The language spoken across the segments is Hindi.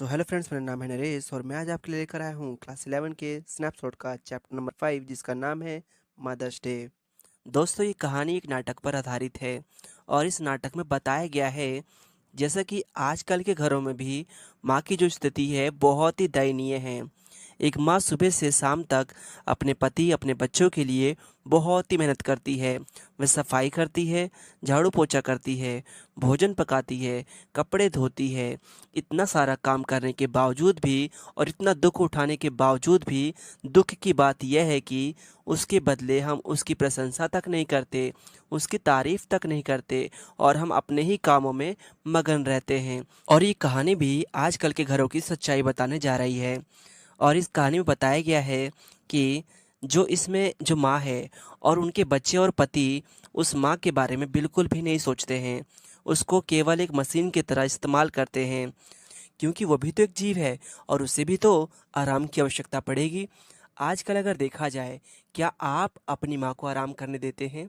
हेलो फ्रेंड्स, मेरा नाम है नरेश और मैं आज आपके लिए लेकर आया हूँ क्लास 11 के स्नैपशॉट का चैप्टर नंबर 5 जिसका नाम है मदर्स डे। दोस्तों, ये कहानी एक नाटक पर आधारित है और इस नाटक में बताया गया है जैसा कि आजकल के घरों में भी माँ की जो स्थिति है बहुत ही दयनीय है। एक माँ सुबह से शाम तक अपने पति अपने बच्चों के लिए बहुत ही मेहनत करती है। वह सफाई करती है, झाड़ू पोछा करती है, भोजन पकाती है, कपड़े धोती है। इतना सारा काम करने के बावजूद भी और इतना दुख उठाने के बावजूद भी दुख की बात यह है कि उसके बदले हम उसकी प्रशंसा तक नहीं करते, उसकी तारीफ तक नहीं करते और हम अपने ही कामों में मगन रहते हैं। और ये कहानी भी आजकल के घरों की सच्चाई बताने जा रही है। और इस कहानी में बताया गया है कि जो इसमें जो माँ है और उनके बच्चे और पति उस माँ के बारे में बिल्कुल भी नहीं सोचते हैं, उसको केवल एक मशीन की तरह इस्तेमाल करते हैं, क्योंकि वो भी तो एक जीव है और उसे भी तो आराम की आवश्यकता पड़ेगी। आजकल अगर देखा जाए, क्या आप अपनी माँ को आराम करने देते हैं?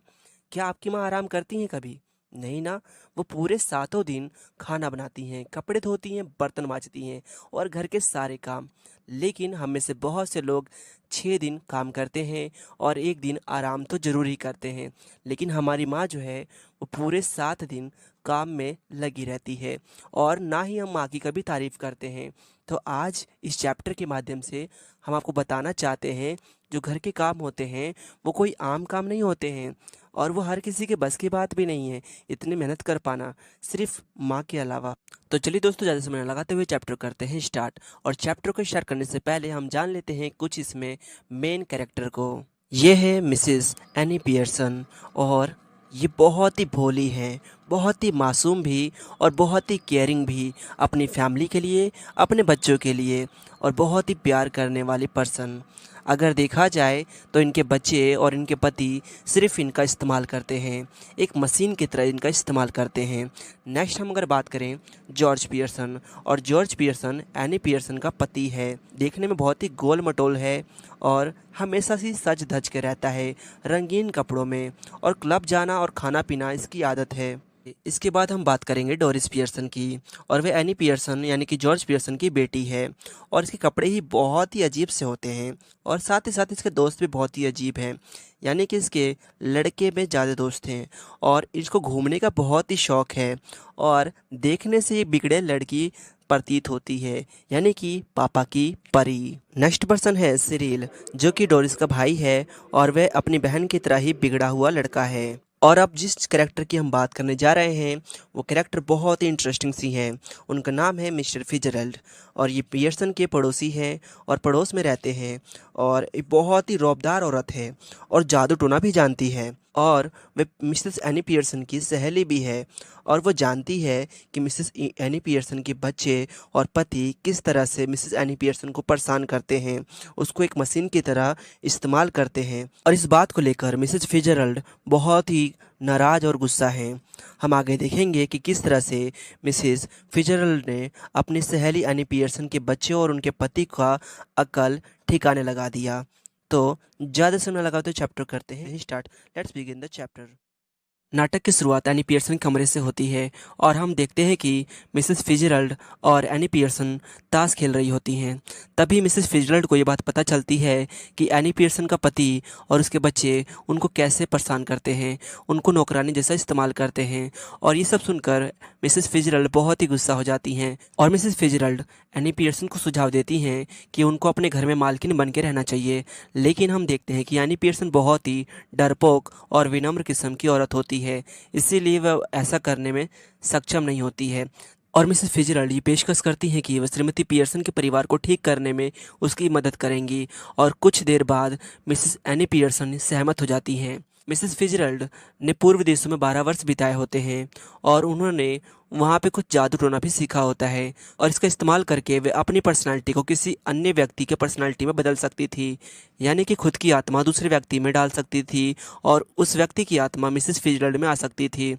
क्या आपकी माँ आराम करती हैं कभी? नहीं ना। वो पूरे सातों दिन खाना बनाती हैं, कपड़े धोती हैं, बर्तन मांजती हैं और घर के सारे काम। लेकिन हम में से बहुत से लोग 6 दिन काम करते हैं और एक दिन आराम तो ज़रूर ही करते हैं। लेकिन हमारी माँ जो है वो पूरे 7 दिन काम में लगी रहती है और ना ही हम माँ की कभी तारीफ़ करते हैं। तो आज इस चैप्टर के माध्यम से हम आपको बताना चाहते हैं, जो घर के काम होते हैं वो कोई आम काम नहीं होते हैं और वो हर किसी के बस की बात भी नहीं है इतनी मेहनत कर पाना, सिर्फ माँ के अलावा। तो चलिए दोस्तों, ज़्यादा समय न लगाते हुए चैप्टर करते हैं स्टार्ट। और चैप्टर को स्टार्ट करने से पहले हम जान लेते हैं कुछ इसमें मेन कैरेक्टर को। ये है मिसेस एनी पियर्सन और ये बहुत ही भोली हैं, बहुत ही मासूम भी और बहुत ही केयरिंग भी अपनी फैमिली के लिए, अपने बच्चों के लिए, और बहुत ही प्यार करने वाली पर्सन। अगर देखा जाए तो इनके बच्चे और इनके पति सिर्फ इनका इस्तेमाल करते हैं, एक मशीन की तरह इनका इस्तेमाल करते हैं। नेक्स्ट हम अगर बात करें जॉर्ज पियर्सन, और जॉर्ज पियर्सन एनी पियर्सन का पति है। देखने में बहुत ही गोल मटोल है और हमेशा से सज धज के रहता है रंगीन कपड़ों में, और क्लब जाना और खाना पीना इसकी आदत है। इसके बाद हम बात करेंगे डोरिस पियर्सन की, और वह एनी पियर्सन यानी कि जॉर्ज पियर्सन की बेटी है। और इसके कपड़े ही बहुत ही अजीब से होते हैं और साथ ही साथ इसके दोस्त भी बहुत ही अजीब हैं, यानी कि इसके लड़के में ज़्यादा दोस्त हैं और इसको घूमने का बहुत ही शौक़ है और देखने से ये बिगड़े लड़की प्रतीत होती है, यानी कि पापा की परी। नेक्स्ट पर्सन है सिरिल, जो कि डोरिस का भाई है और वह अपनी बहन की तरह ही बिगड़ा हुआ लड़का है। और अब जिस कैरेक्टर की हम बात करने जा रहे हैं वो कैरेक्टर बहुत ही इंटरेस्टिंग सी हैं। उनका नाम है मिस्टर फिजरल्ड और ये पियर्सन के पड़ोसी हैं और पड़ोस में रहते हैं। और ये बहुत ही रौबदार औरत है और जादू टोना भी जानती है, और वे मिसेस एनी पियर्सन की सहेली भी है। और वो जानती है कि मिसेस एनी पियर्सन के बच्चे और पति किस तरह से मिसेस एनी पियर्सन को परेशान करते हैं, उसको एक मशीन की तरह इस्तेमाल करते हैं। और इस बात को लेकर मिसेस फिजरल्ड बहुत ही नाराज़ और गुस्सा हैं। हम आगे देखेंगे कि किस तरह से मिसेस फिजरल्ड ने अपनी सहेली एनी पियर्सन के बच्चे और उनके पति का अकल ठिकाने लगा दिया। तो ज़्यादा समय लगाते चैप्टर करते हैं start. Let's begin the chapter. नाटक की शुरुआत एनी पियर्सन के कमरे से होती है और हम देखते हैं कि मिसेस फिजरल्ड और एनी पियर्सन ताश खेल रही होती हैं। तभी मिसेस फिजरल्ड को ये बात पता चलती है कि एनी पियर्सन का पति और उसके बच्चे उनको कैसे परेशान करते हैं, उनको नौकरानी जैसा इस्तेमाल करते हैं। और ये सब सुनकर मिसेस फिजरल्ड बहुत ही गुस्सा हो जाती हैं और मिसेस फिजरल्ड एनी पियर्सन को सुझाव देती हैं कि उनको अपने घर में मालकिन बन के रहना चाहिए। लेकिन हम देखते हैं कि एनी पियर्सन बहुत ही डरपोक और विनम्र किस्म की औरत होती है, इसीलिए वह ऐसा करने में सक्षम नहीं होती है। और मिसेस फिजरल्ड ये पेशकश करती हैं कि वह श्रीमती पियर्सन के परिवार को ठीक करने में उसकी मदद करेंगी। और कुछ देर बाद मिसेस एनी पियर्सन सहमत हो जाती हैं। मिसेस फिजरल्ड ने पूर्व देशों में 12 वर्ष बिताए होते हैं और उन्होंने वहाँ पे कुछ जादू टोना भी सीखा होता है, और इसका इस्तेमाल करके वे अपनी पर्सनालिटी को किसी अन्य व्यक्ति के पर्सनालिटी में बदल सकती थी, यानी कि खुद की आत्मा दूसरे व्यक्ति में डाल सकती थी और उस व्यक्ति की आत्मा मिसेस फिजरल्ड में आ सकती थी।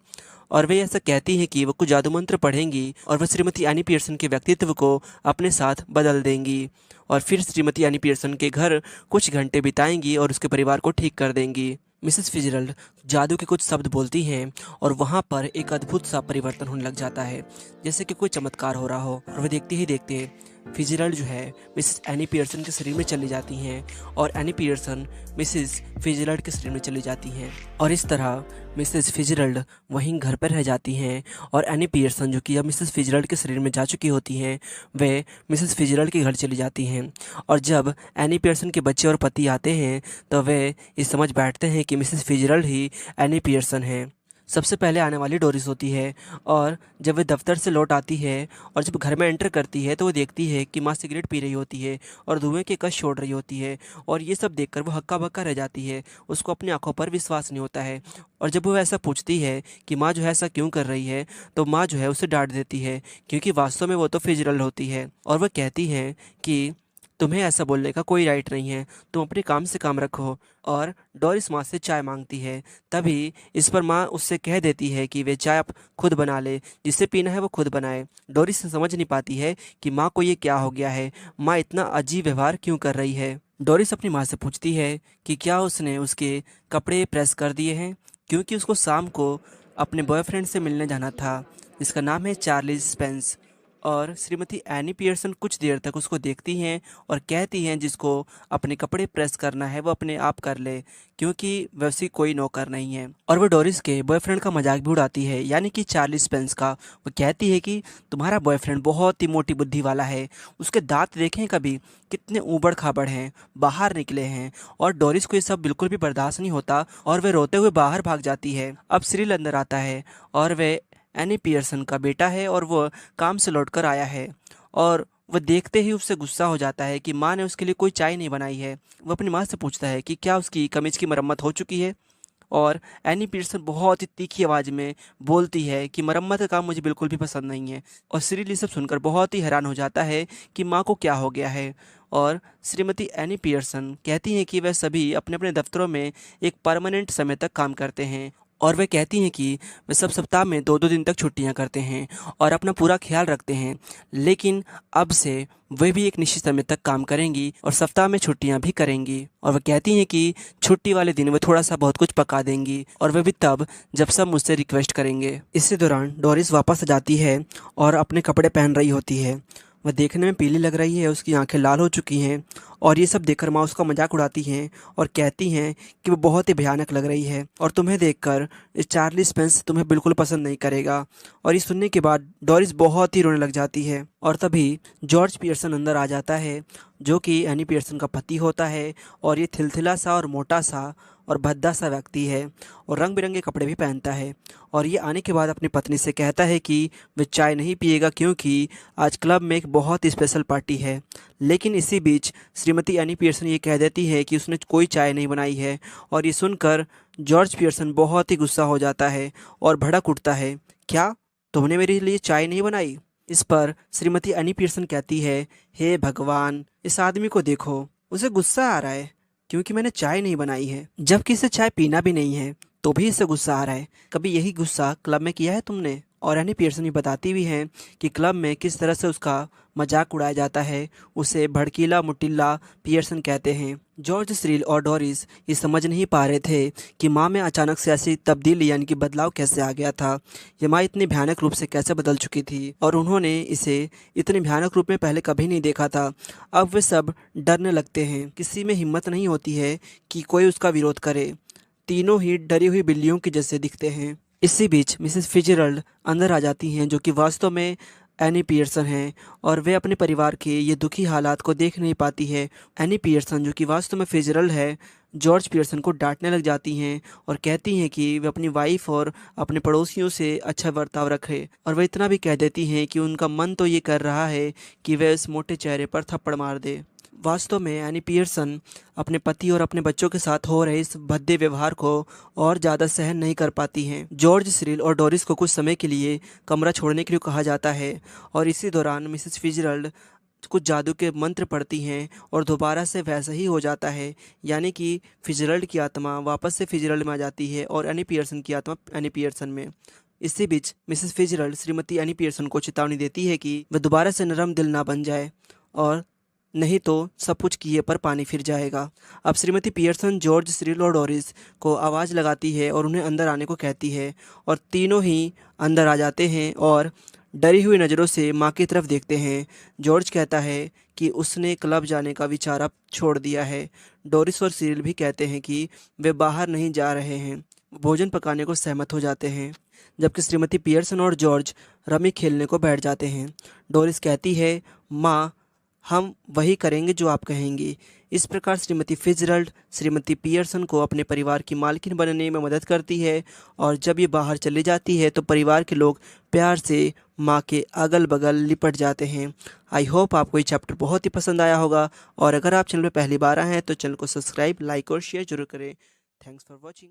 और वे ऐसा कहती हैं कि वो कुछ जादू मंत्र पढ़ेंगी और वह श्रीमती एनी पियर्सन के व्यक्तित्व को अपने साथ बदल देंगी और फिर श्रीमती एनी पियर्सन के घर कुछ घंटे बिताएंगी और उसके परिवार को ठीक कर देंगी। मिसेस फिजरल्ड जादू के कुछ शब्द बोलती हैं और वहाँ पर एक अद्भुत सा परिवर्तन होने लग जाता है, जैसे कि कोई चमत्कार हो रहा हो। और वे देखते ही देखते फिtzgerald जो है मिसेस एनी पियर्सन के शरीर में चली जाती हैं और एनी पियर्सन मिसेस फिtzgerald के शरीर में चली जाती हैं। और इस तरह मिसेस फिtzgerald वहीं घर पर रह जाती हैं और एनी पियर्सन जो कि अब मिसेस फिtzgerald के शरीर में जा चुकी होती हैं, वे मिसेस फिtzgerald के घर चली जाती हैं। और जब एनी पियर्सन के बच्चे और पति आते हैं तो वे ये समझ बैठते हैं कि मिसेस फिtzgerald ही एनी पियर्सन है। सबसे पहले आने वाली डोरिस होती है और जब वे दफ्तर से लौट आती है और जब घर में एंटर करती है तो वो देखती है कि माँ सिगरेट पी रही होती है और धुएं के कश छोड़ रही होती है। और ये सब देखकर वो हक्का बक्का रह जाती है, उसको अपनी आंखों पर विश्वास नहीं होता है। और जब वो ऐसा पूछती है कि माँ जो है ऐसा क्यों कर रही है, तो माँ जो है उसे डांट देती है, क्योंकि वास्तव में वो तो फिtzgerald होती है। और वह कहती है कि तुम्हें ऐसा बोलने का कोई राइट नहीं है, तुम अपने काम से काम रखो। और डोरिस माँ से चाय मांगती है, तभी इस पर माँ उससे कह देती है कि वे चाय आप खुद बना ले, जिसे पीना है वो खुद बनाए। डोरिस समझ नहीं पाती है कि माँ को ये क्या हो गया है, माँ इतना अजीब व्यवहार क्यों कर रही है। डोरिस अपनी माँ से पूछती है कि क्या उसने उसके कपड़े प्रेस कर दिए हैं, क्योंकि उसको शाम को अपने बॉयफ्रेंड से मिलने जाना था, जिसका नाम है चार्ल्स स्पेंस। और श्रीमती एनी पियर्सन कुछ देर तक उसको देखती हैं और कहती हैं जिसको अपने कपड़े प्रेस करना है वो अपने आप कर ले, क्योंकि वैसी कोई नौकर नहीं है। और वो डोरिस के बॉयफ्रेंड का मजाक भी उड़ाती है, यानी कि चार्ल्स स्पेंस का। वो कहती है कि तुम्हारा बॉयफ्रेंड बहुत ही मोटी बुद्धि वाला है, उसके दांत देखें कभी, कितने ऊबड़ खाबड़ हैं, बाहर निकले हैं। और डोरिस को ये सब बिल्कुल भी बर्दाश्त नहीं होता और वे रोते हुए बाहर भाग जाती है। अब सिरिल अंदर आता है और वे एनी पियर्सन का बेटा है और वो काम से लौटकर आया है। और वह देखते ही उससे गुस्सा हो जाता है कि माँ ने उसके लिए कोई चाय नहीं बनाई है। वह अपनी माँ से पूछता है कि क्या उसकी कमीज की मरम्मत हो चुकी है। और एनी पियर्सन बहुत ही तीखी आवाज़ में बोलती है कि मरम्मत का काम मुझे बिल्कुल भी पसंद नहीं है। और सिरिल ये सब सुनकर बहुत ही हैरान हो जाता है कि माँ को क्या हो गया है। और श्रीमती एनी पियर्सन कहती हैं कि वह सभी अपने अपने दफ्तरों में एक परमानेंट समय तक काम करते हैं और वे कहती हैं कि वे सब सप्ताह में 2-2 दिन तक छुट्टियां करते हैं और अपना पूरा ख्याल रखते हैं। लेकिन अब से वे भी एक निश्चित समय तक काम करेंगी और सप्ताह में छुट्टियां भी करेंगी। और वे कहती हैं कि छुट्टी वाले दिन वे थोड़ा सा बहुत कुछ पका देंगी और वे भी तब जब सब मुझसे रिक्वेस्ट करेंगे। इसी दौरान डोरिस वापस आ जाती है और अपने कपड़े पहन रही होती है। वह देखने में पीली लग रही है, उसकी आंखें लाल हो चुकी हैं। और ये सब देखकर माँ उसका मजाक उड़ाती हैं और कहती हैं कि वो बहुत ही भयानक लग रही है और तुम्हें देखकर चार्ली स्पेंस तुम्हें बिल्कुल पसंद नहीं करेगा। और ये सुनने के बाद डोरिस बहुत ही रोने लग जाती है। और तभी जॉर्ज पियर्सन अंदर आ जाता है, जो कि एनी पियर्सन का पति होता है। और ये थिलथिला सा और मोटा सा और भद्दा सा व्यक्ति है और रंग बिरंगे कपड़े भी पहनता है। और ये आने के बाद अपनी पत्नी से कहता है कि वह चाय नहीं पिएगा, क्योंकि आज क्लब में एक बहुत ही स्पेशल पार्टी है। लेकिन इसी बीच श्रीमती एनी पियर्सन ये कह देती है कि उसने कोई चाय नहीं बनाई है। और ये सुनकर जॉर्ज पियर्सन बहुत ही गुस्सा हो जाता है और भड़क उठता है, क्या तुमने मेरे लिए चाय नहीं बनाई? इस पर श्रीमती एनी पियर्सन कहती है, हे भगवान, इस आदमी को देखो, उसे गुस्सा आ रहा है क्योंकि मैंने चाय नहीं बनाई है, जबकि इसे चाय पीना भी नहीं है, तो भी इसे गुस्सा आ रहा है। कभी यही गुस्सा क्लब में किया है तुमने? और एनी पियर्सन ये बताती भी हैं कि क्लब में किस तरह से उसका मजाक उड़ाया जाता है। उसे भड़कीला मुटिल्ला पियर्सन कहते हैं। जॉर्ज, सिरिल और डोरिस ये समझ नहीं पा रहे थे कि माँ में अचानक से ऐसी तब्दीली यानी कि बदलाव कैसे आ गया था। ये माँ इतनी भयानक रूप से कैसे बदल चुकी थी और उन्होंने इसे इतने भयानक रूप में पहले कभी नहीं देखा था। अब वे सब डरने लगते हैं, किसी में हिम्मत नहीं होती है कि कोई उसका विरोध करे। तीनों ही डरी हुई बिल्लियों के जैसे दिखते हैं। इसी बीच मिसेस फिtzgerald अंदर आ जाती हैं, जो कि वास्तव में एनी पियर्सन हैं। और वे अपने परिवार के ये दुखी हालात को देख नहीं पाती है। एनी पियर्सन, जो कि वास्तव में फिtzgerald है, जॉर्ज पियर्सन को डांटने लग जाती हैं और कहती हैं कि वे अपनी वाइफ और अपने पड़ोसियों से अच्छा बर्ताव रखें। और वे इतना भी कह देती हैं कि उनका मन तो ये कर रहा है कि वे उस मोटे चेहरे पर थप्पड़ मार दे। वास्तव में एनी पियर्सन अपने पति और अपने बच्चों के साथ हो रहे इस भद्दे व्यवहार को और ज़्यादा सहन नहीं कर पाती हैं। जॉर्ज, सिरिल और डोरिस को कुछ समय के लिए कमरा छोड़ने के लिए कहा जाता है और इसी दौरान मिसेस फिtzgerald कुछ जादू के मंत्र पढ़ती हैं और दोबारा से वैसा ही हो जाता है, यानी कि फिtzgerald की आत्मा वापस से फिtzgerald में आ जाती है और एनी पियर्सन की आत्मा एनी पियर्सन में। इसी बीच मिसेस फिtzgerald श्रीमती एनी पियर्सन को चेतावनी देती है कि वह दोबारा से नरम दिल ना बन जाए। और नहीं तो सब कुछ किए पर पानी फिर जाएगा। अब श्रीमती पियर्सन जॉर्ज, सिरिल और डोरिस को आवाज़ लगाती है और उन्हें अंदर आने को कहती है और तीनों ही अंदर आ जाते हैं और डरी हुई नज़रों से माँ की तरफ देखते हैं। जॉर्ज कहता है कि उसने क्लब जाने का विचार अब छोड़ दिया है। डोरिस और सिरिल भी कहते हैं कि वे बाहर नहीं जा रहे हैं। भोजन पकाने को सहमत हो जाते हैं, जबकि श्रीमती पियर्सन और जॉर्ज रमी खेलने को बैठ जाते हैं। डोरिस कहती है, माँ, हम वही करेंगे जो आप कहेंगी। इस प्रकार श्रीमती फिtzgerald श्रीमती पियर्सन को अपने परिवार की मालकिन बनने में मदद करती है और जब ये बाहर चली जाती है तो परिवार के लोग प्यार से माँ के अगल बगल लिपट जाते हैं। आई होप आपको ये चैप्टर बहुत ही पसंद आया होगा और अगर आप चैनल में पहली बार आए हैं तो चैनल को सब्सक्राइब, लाइक और शेयर जरूर करें। Thanks for watching.